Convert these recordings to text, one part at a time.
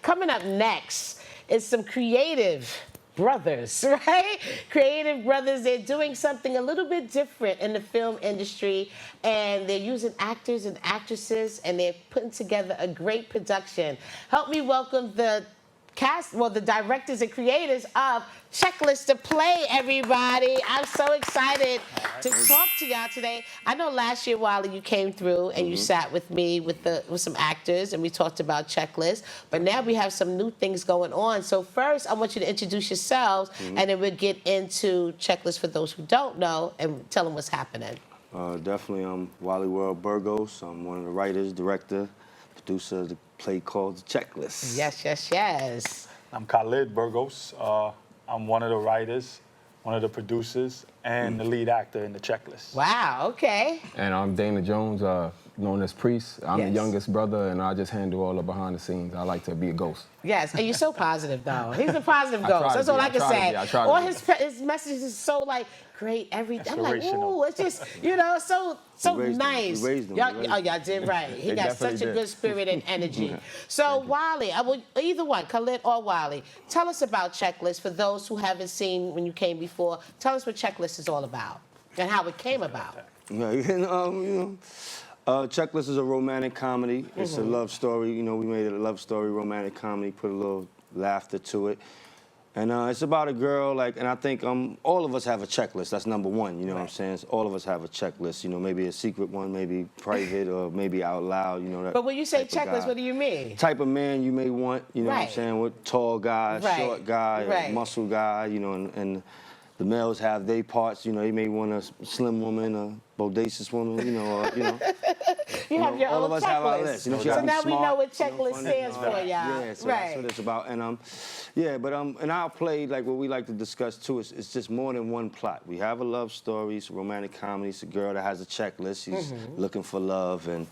Coming up next is some creative brothers, right? Creative brothers. They're doing something a little bit different in the film industry, and they're using actors and actresses, and they're putting together a great production. Help me welcome the cast, well, the directors and creators of Checklist to Play, everybody. I'm so excited to talk to y'all today. I know last year, Wally, you came through and you sat with me with some actors and we talked about Checklist, but now we have some new things going on. So first, I want you to introduce yourselves and then we'll get into Checklist for those who don't know and tell them what's happening. Definitely, I'm Wally World Burgos. I'm one of the writers, director, producer of the play called The Checklist. Yes, yes, yes. I'm Khalid Burgos. I'm one of the writers, one of the producers, and the lead actor in The Checklist. Wow, okay. And I'm Dana Jones, known as Priest. I'm the Yes. youngest brother, and I just handle all the behind the scenes. I like to be a ghost. Yes, and you're so positive, though. He's a positive I try ghost. to That's be. all I I can try to say. be. I try to All be. his messages is so like great. Everything. I'm like, Inspirational. ooh, it's just so We raised him. nice. We raised him. Y'all, We raised oh, him. y'all did right. He They got such definitely a did. good spirit and energy. So Wally, I will either one, Khalid or Wally. Tell us about Checklist for those who haven't seen when you came before. Tell us what Checklist is all about and how it came about. Yeah, Checklist is a romantic comedy. It's a love story. You know, we made it a love story, romantic comedy, put a little laughter to it. And it's about a girl, and I think all of us have a checklist. That's number one, you know what I'm saying? So all of us have a checklist, you know, maybe a secret one, maybe private, or maybe out loud, you know. That But when you say type of checklist, guy. what do you mean? Type of man you may want, you know what I'm Right. saying? With tall guy, Right. short guy, Right. muscle guy, you know, and the males have their parts, you know, you may want a slim woman, a bodacious woman, you know, You have your all own of us checklist. have our list. You know, you So gotta be now we smart, know what you know, checklist funny, stands and for, all y'all. that. Yeah, so right. that's what it's about. And and our play, like what we like to discuss too, is it's just more than one plot. We have a love story, it's a romantic comedy, it's a girl that has a checklist, she's looking for love, and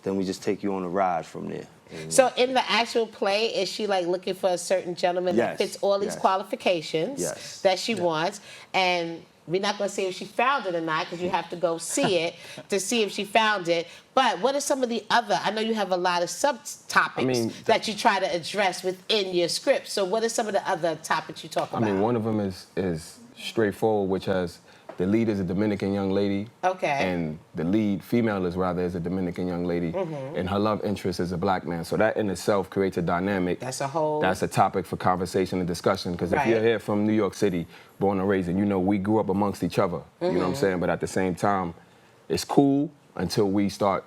then we just take you on a ride from there. So in the actual play, is she like looking for a certain gentleman that Yes, fits all these yes. qualifications Yes. that she wants? And we're not going to say if she found it or not because you have to go see it to see if she found it. But what are some of the other, I know you have a lot of subtopics that you try to address within your script. So what are some of the other topics you talk about? I mean, one of them is straightforward, which has the lead is a Dominican young lady. Okay. And the lead female is a Dominican young lady. And her love interest is a black man. So that in itself creates a dynamic. That's a topic for conversation and discussion. Because if you're Right. here from New York City, born and raised, and you know we grew up amongst each other. You know what I'm saying? But at the same time, it's cool until we start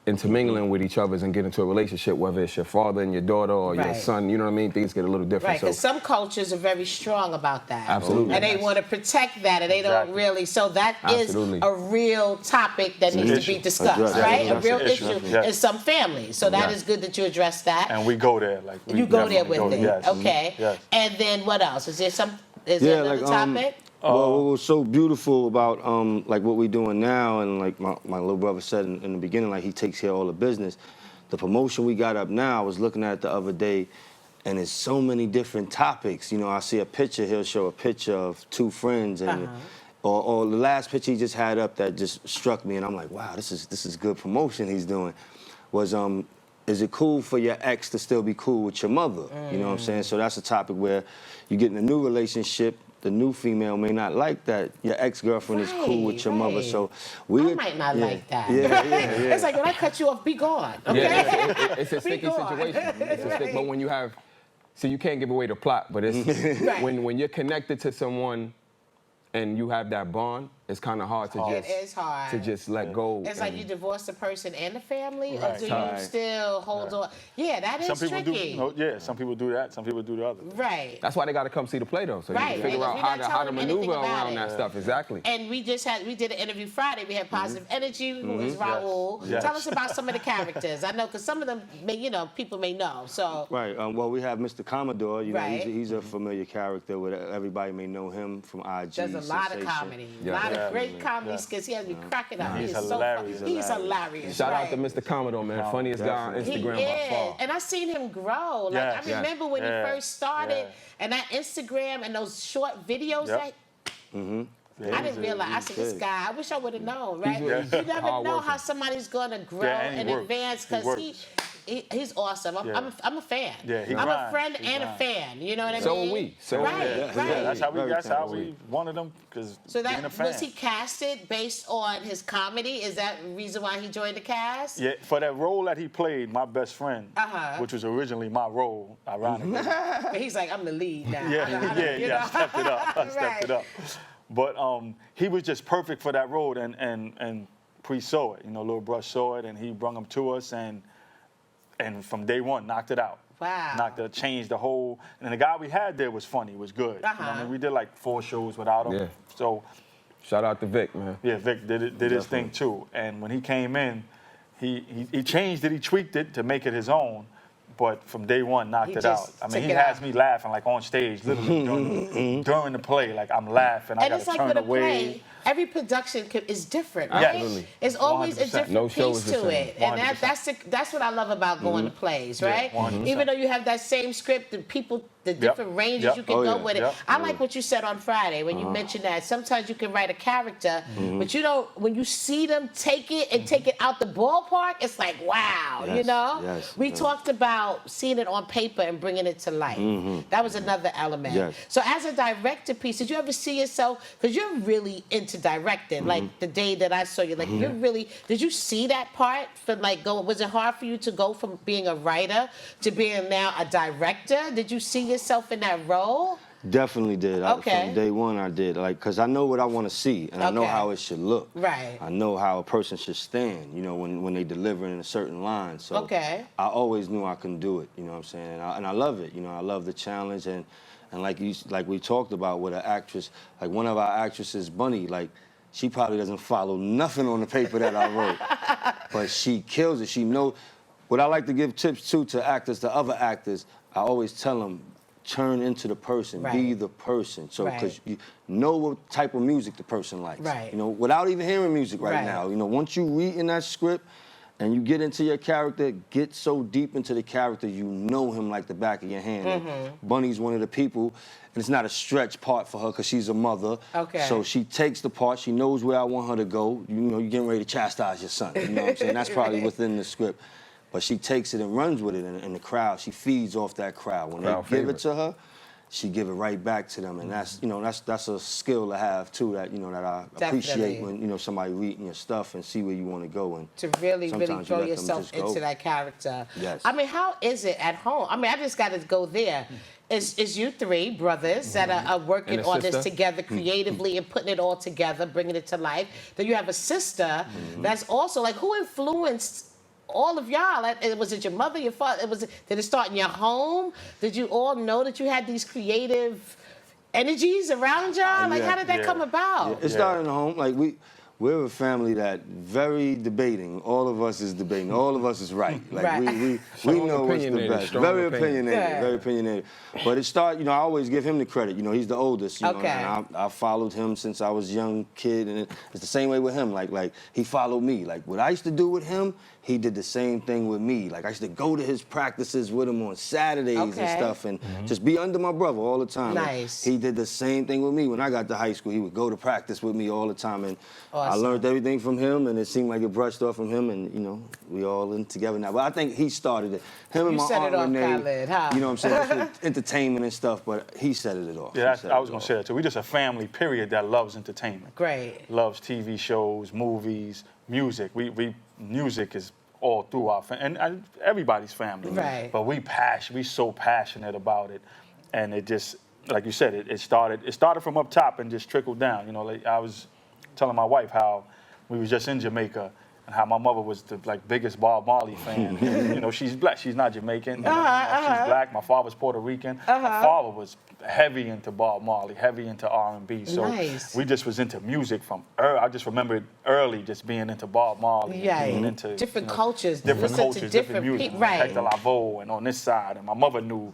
intermingling with each other and get into a relationship, whether it's your father and your daughter or your Right. son, you know what I mean? Things get a little different. Right, because some cultures are very strong about that. Absolutely. And they want to protect that, and they don't Exactly. really. So that is Absolutely. a real topic that needs to be issue. discussed, Address. right? Yeah, A real that's an issue issue. Yeah. in some families. So that Yeah. is good that you address that. And we go there. You go there with it. Yes. Okay. Yes. And then what else? Is there another topic? Well, what was so beautiful about like what we're doing now, and like my little brother said in the beginning, like he takes care of all the business. The promotion we got up now, I was looking at it the other day, and there's so many different topics. You know, I see a picture, he'll show a picture of two friends, and or the last picture he just had up that just struck me, and I'm like, wow, this is good promotion he's doing. Was is it cool for your ex to still be cool with your mother? You know what I'm saying? So that's a topic where you get in a new relationship. The new female may not like that your ex-girlfriend is cool with your mother, Right. so I might not like that. Yeah. It's like when I cut you off, be gone. Okay. Yeah, it's a Be sticky gone. situation. It's a stick, but when you have, so you can't give away the plot, but it's Right. when you're connected to someone and you have that bond, it's kind of hard to It is hard. let go. It's like and- you divorce the person and the family, or Right. do you Right. still hold on? Yeah, that is Some people tricky. do. No, yeah, some people do that. Some people do the other. Right. That's why they got to come see the play, though, so Right, you can figure because out we're how not to telling them anything maneuver about around it. that stuff. Exactly. And we did an interview Friday. We had Positive Energy, who is Raul. Yes. Tell us about some of the characters. I know because some of them, people may know. So Right. Well, we have Mr. Commodore. You know, Right. he's a familiar character. With everybody may know him from IG. there's a lot of Sensation. comedy, a Yeah. lot of Yeah. great comedy Yeah. skits. He has me cracking up. He's He is hilarious. so funny. He's hilarious. Shout out to right. Mr. Commodore, man. Funniest guy on Definitely. He Instagram by is, far. and I seen him grow. Like Yes. I remember when he Yeah. first started, Yeah. and that Instagram and those short videos. Yep. Like, Yeah, I didn't realize. I said, this big. guy. I wish I would have known. Right? He's You never hard know working. how somebody's gonna grow Yeah, and he in works. advance He because works. he's awesome. I'm a fan. Yeah, he I'm a grinds. friend He and a grinds. fan. You know what I So mean? are we. So are right, we. right. Yeah, that's how we. Very That's how talented. we wanted him because So being a that fan. was he casted based on his comedy? Is that the reason why he joined the cast? Yeah, for that role that he played, my best friend, Uh-huh. which was originally my role, ironically. But he's like, I'm the lead now. I stepped it up. I stepped it Right. up. But he was just perfect for that role, and Pre saw it. You know, Lil Brush saw it, and he brought him to us, and from day one, knocked it out. Wow. Knocked it, changed the whole. And the guy we had there was funny, was good. You know what I mean, we did like 4 shows without him. Yeah. So Shout out to Vic, man. yeah, Vic did his thing too. And when he came in, he changed it, he tweaked it to make it his own. But from day one, knocked He it out. just I mean, took he it has out. me laughing like on stage, literally during the play. Like I'm laughing, I And gotta it's like turn with a away. play, every production is different, right? Absolutely. It's always a 100%. different No show piece is the to same. it, and 100%. that's what I love about going to plays, right? 100%. Even though you have that same script, the different ranges Yep. you can Oh, go yeah. with it. Yep. I like what you said on Friday when you mentioned that sometimes you can write a character, but you don't. When you see them take it and take it out the ballpark, it's like wow, you Yes, know. yes, We yes. talked about seeing it on paper and bringing it to life. That was another element. Yes. So as a director piece, did you ever see yourself, because you're really into directing, like the day that I saw you, like you're really, did you see that part from like was it hard for you to go from being a writer to being now a director? Did you see yourself in that role? Definitely did. Okay. From day one, I did. Like, cause I know what I want to see, and I know Okay. how it should look. Right. I know how a person should stand. You know, when they deliver in a certain line. So Okay. I always knew I can do it. You know what I'm saying? And I love it. You know, I love the challenge, and like we talked about with an actress, like one of our actresses, Bunny, like she probably doesn't follow nothing on the paper that I wrote, but she kills it. She knows. What I like to give tips to actors, to other actors, I always tell them, turn into the person, be Right. the person. So, Right. because you know what type of music the person likes. Right. You know, without even hearing music right Right. now. You know, once you read in that script and you get into your character, get so deep into the character, you know him like the back of your hand. And Bunny's one of the people, and it's not a stretch part for her because she's a mother. Okay. So she takes the part, she knows where I want her to go. You know, you're getting ready to chastise your son. You know what I'm saying? That's probably Right. within the script. But she takes it and runs with it in the crowd. She feeds off that crowd. When Crowd they give it favorite. to her, she give it right back to them. And that's, you know, that's a skill to have too, that, you know, that I appreciate Definitely. when, you know, somebody reading your stuff and see where you want to go. And To really, really sometimes you throw let them yourself just go. into that character. Yes. I mean, how is it at home? I mean, I just got to go there. It's you 3 brothers that are working And a on this sister. together creatively and putting it all together, bringing it to life. Then you have a sister that's also like, who influenced all of y'all? Like, was it your mother, your father? Did it start in your home? Did you all know that you had these creative energies around y'all? Like, Yeah. how did that Yeah. come about? It started in the home. Like we're a family that very debating. All of us is debating. All of us is right. Like Right. we Strong know what's the opinionated, best. strong Very opinion. opinionated. Yeah. Very opinionated. But it started. You know, I always give him the credit. You know, he's the oldest. You know, Okay. and I followed him since I was a young kid, and it's the same way with him. Like he followed me. Like what I used to do with him, he did the same thing with me. Like I used to go to his practices with him on Saturdays and Okay. stuff, and just be under my brother all the time. And Nice. he did the same thing with me when I got to high school. He would go to practice with me all the time, and I Awesome. learned everything from him, and it seemed like it brushed off from him, and you know, we all in together now. But I think he started it. Him and You my set aunt it off, Renee, Khaled, huh? you know what I'm saying, just with entertainment and stuff. But he set it off. Yeah, He set I was it gonna off. say that too. We're just a family, period, that loves entertainment. Great. Loves TV shows, movies, music. Music is all through our and everybody's family. Right. But we so passionate about it, and it just, like you said, it started from up top and just trickled down. You know, like I was telling my wife how we was just in Jamaica. And how my mother was the biggest Bob Marley fan. You know, she's black. She's not Jamaican. She's black. My father's Puerto Rican. My father was heavy into Bob Marley, heavy into R&B. So Nice. we just was into music from I just remember early just being into Bob Marley. Yeah. And being into Different cultures, different listen to cultures, different different music. peop- right. Hector Lavoe and on this side, and my mother knew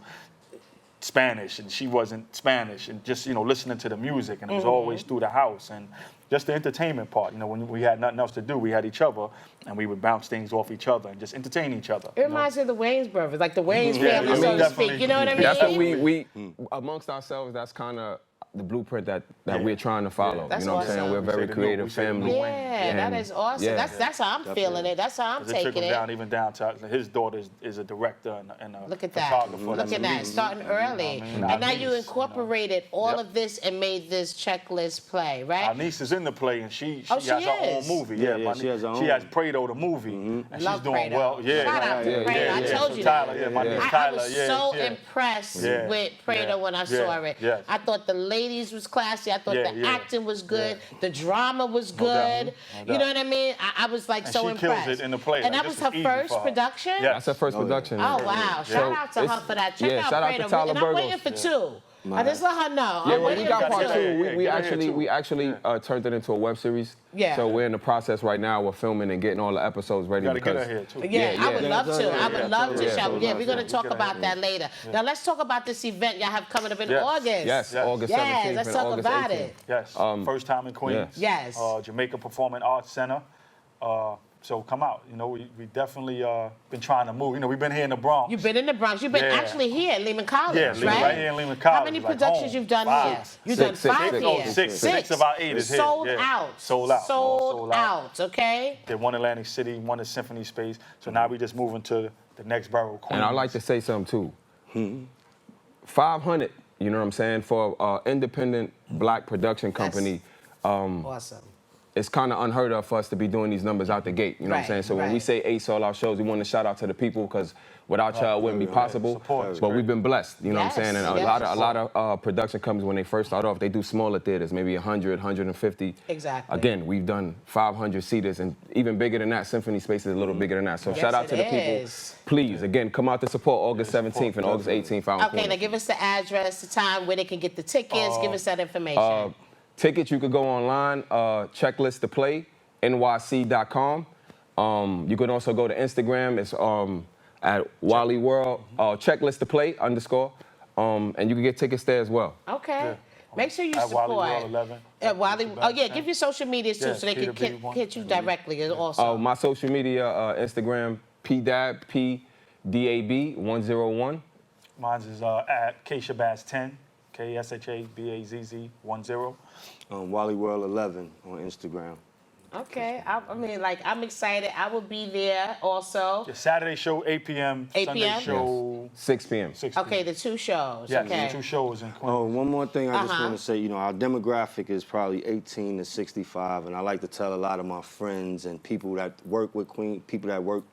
Spanish and she wasn't Spanish, and just, you know, listening to the music, and it was always through the house, and just the entertainment part. You know, when we had nothing else to do, we had each other, and we would bounce things off each other and just entertain each other. It reminds me of the Wayans brothers, like the Wayans Yeah, family, I so mean, to definitely. speak. You know what I mean? That's what we amongst ourselves. That's kind of the blueprint that we're trying to follow. That's you know what I'm saying? awesome. We're a We say very the creative we say the family. blue Yeah, that And- is awesome. yeah. That's how I'm feeling it. That's how I'm It taking trickled it. down, even down to his daughter is a director and a Look at that. photographer. Look at that. Starting early. I mean, And our now you niece, incorporated all Yep. of this and made this checklist play, right? Our niece is in the play, and she Oh, has she her is? own movie. Yeah, my she has her She has own. Prado, the movie, and Love she's doing Prado. well. Yeah, Shout out to yeah, Prado. yeah, I yeah. told So you Tyler, that. yeah, my niece I Tyler, was yeah, so yeah. impressed Yeah, with Prado yeah, when I yeah, saw it. yes. I thought the ladies was classy. I thought Yeah, the yeah, acting was good. yeah. The drama was No doubt, good. no You know doubt. what I mean? I was like And so she impressed. kills it in the play. And Like, that this was her was easy first for her. production? Yeah. That's her first Oh, yeah. production. Oh wow! Shout out to her it's- for that. Check yeah, out shout out to Prado. Tyler And I'm waiting Burgos. for two. I just let her know. Yeah, I'm well, we waiting got for part two. two. Yeah, We get her here actually too. we actually turned it into a web series. Yeah. So we're in the process right now. We're filming and getting all the episodes ready You gotta get because her here too. Yeah, Yeah, I would yeah. love to. I would love to, yeah, show. yeah, Yeah, we're gonna yeah. talk Get her about here. that later. Now let's talk about this event y'all have coming up in Yes. August. yes, Yes. August Yes, 17th let's and talk August about 18th. it. Yes, first time in Queens. Yes. Jamaica Performing Arts Center. So come out. You know, we definitely been trying to move. You know, we've been here in the Bronx. You've been in the Bronx. You've been Yeah. actually here at Lehman College, Yeah, right? right here in Lehman How College, many like productions home. you've done 5. here? You've done Six, 5 six. here. No, six of our 8 is here. Sold Yeah. out. Sold out. Sold out. Okay. Did one Atlantic City, one at Symphony Space. So now we just moving to the next borough, Queens. And I'd like to say something too. 500, you know what I'm saying, for an independent black production company. Awesome. It's kind of unheard of for us to be doing these numbers out the gate. You know what I'm Right, saying? So when we right. say 8 sold-out shows, we want to shout out to the people because without y'all, it wouldn't be possible. Support is But great. we've been blessed. You know what I'm saying? And Yes, a lot of production companies when they first start off, they do smaller theaters, maybe 100, 150. Exactly. Again, we've done 500 seaters, and even bigger than that. Symphony Space is a little bigger than that. So Yes, shout out it to the people. is. Please, again, come out to support August 17th and August 18th out in Okay, Queens. now give us the address, the time where they can get the tickets. Give us that information. Tickets, you could go online, checklist to play, nyc.com. You could also go to Instagram. It's at Wally World, checklist to play _ and you can get tickets there as well. Okay. Make sure you At support. Wally World 11. At Wally, oh yeah, give your social medias too, Yeah, so they can Peter B1. hit you directly. Also, My social media, Instagram, PDAB, PDAB 101. Mine is at Kshabazz 10, KSHABAZZ 10. Wally World 11 on Instagram. okay. I mean, like, I'm excited. I will be there also. The Saturday show 8 p.m. 8 Sunday p.m.? show 6 p.m. 6 p.m. Okay, the 2 shows. Yes, okay. 2 shows in Queens. Oh, one more thing I just Uh-huh. want to say, our demographic is probably 18 to 65, and I like to tell a lot of my friends and people that work with Queens, people that work,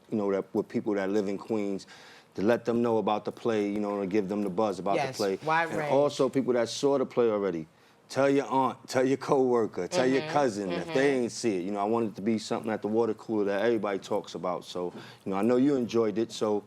with people that live in Queens, to let them know about the play, to give them the buzz about Yes, the play. wide and range. also people that saw the play already. Tell your aunt, tell your coworker, tell your cousin if they ain't see it. I want it to be something at the water cooler that everybody talks about. So, I know you enjoyed it, so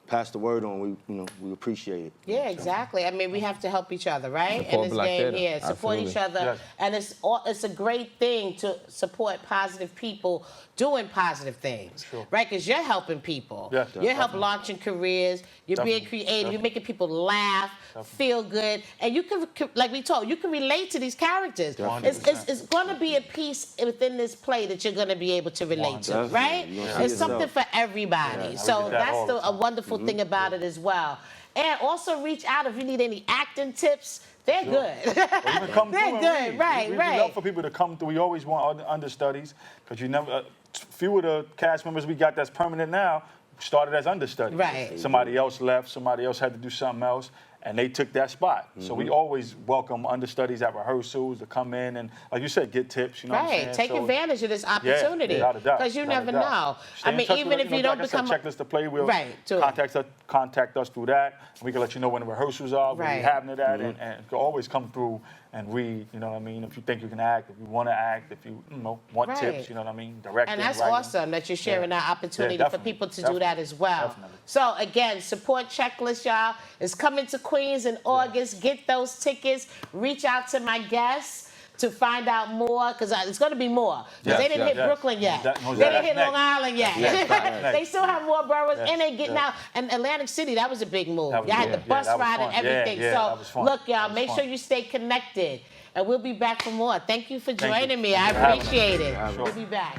pass the word on. We appreciate it. Yeah, exactly. I mean, we have to help each other, right? Support in this Black game theater. here, support each Absolutely. other, Yes. and it's a great thing to support positive people doing positive things, Sure. right? Because you're helping people. Yes, you're helping definitely. launching careers. You're being Definitely, creative. You're definitely. making people laugh, feel good, and you can, like we told, you can relate to these characters. It's going to be a piece within this play that you're going to be able to relate to, Definitely. right? You're gonna see It's something yourself. for everybody. Yeah, I So get that that's all the a time. wonderful thing about it as well. And also reach out if you need any acting tips. They're good. Even come They're through and good, read. right, we right. love for people to come through. We always want understudies because you never. Few of the cast members we got that's permanent now started as understudies. Right. Somebody else left. Somebody else had to do something else, and they took that spot. So we always welcome understudies at rehearsals to come in and, like you said, get tips. You know what I'm saying? Right. Take So- advantage of this opportunity. without a doubt. Because you without never a doubt. know. Stay I in mean, touch even with us. if you like don't I said, become checklist to play. We'll Right, to it. contact us through that. We can let you know when the rehearsals are, when Right. we're having it at, and you can always come through and read. You know what I mean? If you think you can act, if you want to act, if you want Right. tips, you know what I mean? Directing, And that's writing. awesome that you're sharing Yeah. that opportunity Yeah, for definitely, people to do that as well. definitely. So again, support Checklist, y'all. It's coming to Queens in August. Get those tickets. Reach out to my guests to find out more, because it's going to be more. Because Yes, they didn't yes, hit yes. Brooklyn yet. That- They didn't that's hit Long next. Island yet. Yes, that's next. They still have more boroughs, Yes, and they getting yes. out. And Atlantic City, that was a big move. That was Y'all had good. the Yeah, bus that was ride and fun. Yeah, everything. yeah, that was So fun. look, y'all, That was make fun. sure you stay connected. And we'll be back for more. Thank you for Thank you. joining me. I Thank you for having us. appreciate it. Sure. We'll be back.